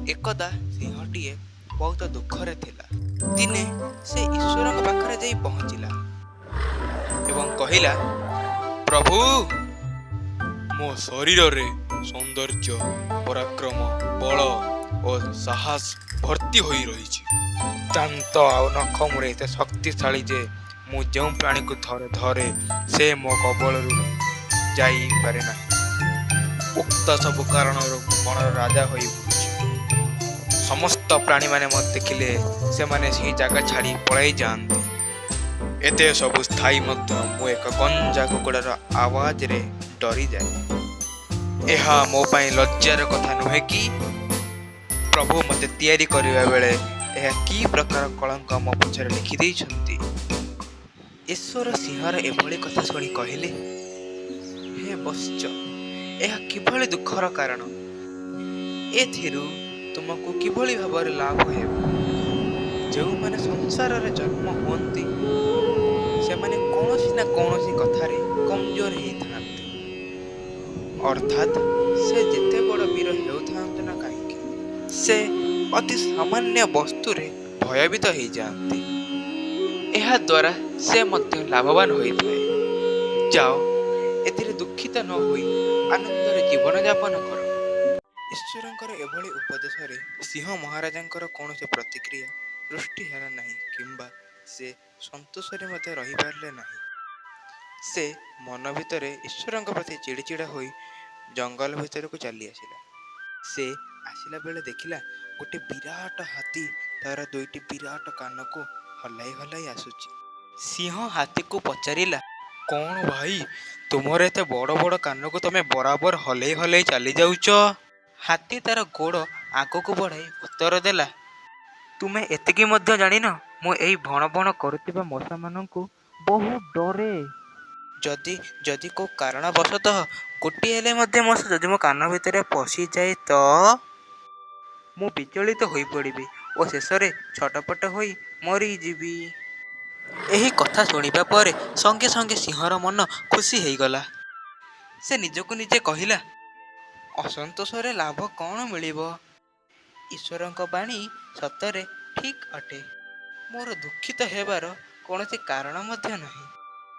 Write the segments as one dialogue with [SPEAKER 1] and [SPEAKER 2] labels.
[SPEAKER 1] एकदा सिंहटीए बहुत दुखरे थिला। दिने से ईश्वर पाखरे जाई पहुँचिला एवं कहिला, प्रभु, मो शरीर रे सौंदर्य, पराक्रम, बल और साहस भर्ती होई रही। दांत आ नख मोर एते शक्तिशाली जे मु जो प्राणी को धरे धरे से मो कबल जाई पारे ना। उक्त सब कारण मन राजा होई समस्त प्राणी माने मत देखिले से माने सी जगह छाड़ी पलाई जाते। एते सब स्थायी मध्य मु एक गंजा कुकुड़ार आवाज रे डरी जाए। यह मो पाई लज्जार कथा नुहे कि प्रभु मते तैयारी करिबा बेले यह की प्रकार कलंक मो पछरे लिखि दैछंती। ईश्वर सिंहर एभली कथा शुणी कहिले, हे वत्स, यह किभली दुखर कारण, एथिरु तुमको किभली भाବରେ लाभ ହେବ। ଯେଉଁମାନେ ସଂସାରରେ ଜନ୍ମ ହୁଅନ୍ତି ସେମାନେ କୌଣସି ନା କୌଣସି କଥାରେ କମଜୋର ହେଇଥାନ୍ତି। ଅର୍ଥାତ୍ ସେ ଯେତେ ବଡ଼ ବୀର ହେଉଥାନ୍ତୁ ନା କାହିଁକି, ସେ ଅତି ସାମାନ୍ୟ ବସ୍ତୁରେ ଭୟଭୀତ ହେଇଯାଆନ୍ତି। ଏହା ଦ୍ୱାରା ସେ ମଧ୍ୟ ଲାଭବାନ ହୋଇଥାଏ। ଯାଅ, ଏଥିରେ ଦୁଃଖିତ ନ ହୋଇ ଆନନ୍ଦରେ ଜୀବନଯାପନ କର। ଈଶ୍ୱରଙ୍କର ଏଭଳି ଉପଦେଶରେ ସିଂହ ମହାରାଜାଙ୍କର କୌଣସି ପ୍ରତିକ୍ରିୟା ସୃଷ୍ଟି ହେଲା ନାହିଁ କିମ୍ବା ସେ ସନ୍ତୋଷରେ ମଧ୍ୟ ରହିପାରିଲେ ନାହିଁ। ସେ ମନ ଭିତରେ ଈଶ୍ୱରଙ୍କ ପ୍ରତି ଚିଡ଼ିଚିଡ଼ା ହୋଇ ଜଙ୍ଗଲ ଭିତରକୁ ଚାଲି ଆସିଲା। ସେ ଆସିଲା ବେଳେ ଦେଖିଲା ଗୋଟେ ବିରାଟ ହାତୀ ତାର ଦୁଇଟି ବିରାଟ କାନକୁ ହଲାଇ ହଲାଇ ଆସୁଛି। ସିଂହ ହାତୀକୁ ପଚାରିଲା, କ'ଣ ଭାଇ, ତୁମର ଏତେ ବଡ଼ ବଡ଼ କାନକୁ ତମେ ବରାବର ହଲେଇ ହଲେଇ ଚାଲି ଯାଉଛ? ହାତୀ ତାର ଗୋଡ଼ ଆଗକୁ ବଢ଼ାଇ ଉତ୍ତର ଦେଲା, ତୁମେ ଏତିକି ମଧ୍ୟ ଜାଣିନ ମୁଁ ଏଇ ଭଣ ଭଣ କରୁଥିବା ମଶାମାନଙ୍କୁ ବହୁତ ଡରେ। ଯଦି ଯଦି କେଉଁ କାରଣବଶତଃ ଗୋଟିଏ ହେଲେ ମଧ୍ୟ ମଶା ଯଦି ମୋ କାନ ଭିତରେ ପଶିଯାଏ ତ ମୁଁ ବିଚଳିତ ହୋଇପଡ଼ିବି ଓ ଶେଷରେ ଛଟପଟ ହୋଇ ମରିଯିବି। ଏହି କଥା ଶୁଣିବା ପରେ ସଙ୍ଗେ ସଙ୍ଗେ ସିଂହର ମନ ଖୁସି ହେଇଗଲା। ସେ ନିଜକୁ ନିଜେ କହିଲା, ଅସନ୍ତୋଷରେ ଲାଭ କ'ଣ ମିଳିବ? ଈଶ୍ୱରଙ୍କ ବାଣୀ ସତରେ ଠିକ୍ ଅଟେ। ମୋର ଦୁଃଖିତ ହେବାର କୌଣସି କାରଣ ମଧ୍ୟ ନାହିଁ।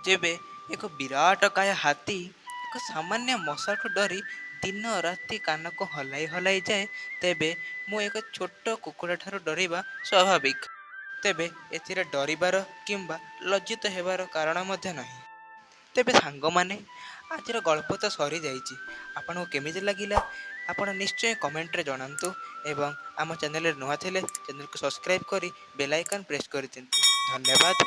[SPEAKER 1] ଯେବେ ଏକ ବିରାଟକାୟ ହାତୀ ଏକ ସାମାନ୍ୟ ମଶାଠୁ ଡରି ଦିନ ରାତି କାନକୁ ହଲାଇ ହଲାଇ ଯାଏ, ତେବେ ମୁଁ ଏକ ଛୋଟ କୁକୁଡ଼ା ଠାରୁ ଡରିବା ସ୍ୱାଭାବିକ। ତେବେ ଏଥିରେ ଡରିବାର କିମ୍ବା ଲଜ୍ଜିତ ହେବାର କାରଣ ମଧ୍ୟ ନାହିଁ। ତେବେ ସାଙ୍ଗମାନେ, ଆଜିର ଗଳ୍ପ ତ ସରିଯାଇଛି। ଆପଣଙ୍କୁ କେମିତି ଲାଗିଲା ଆପଣ ନିଶ୍ଚୟ କମେଣ୍ଟରେ ଜଣାନ୍ତୁ ଏବଂ ଆମ ଚ୍ୟାନେଲରେ ନୂଆ ଥିଲେ ଚ୍ୟାନେଲକୁ ସବସ୍କ୍ରାଇବ୍ କରି ବେଲ୍ ଆଇକନ୍ ପ୍ରେସ୍ କରିଦିଅନ୍ତୁ। ଧନ୍ୟବାଦ।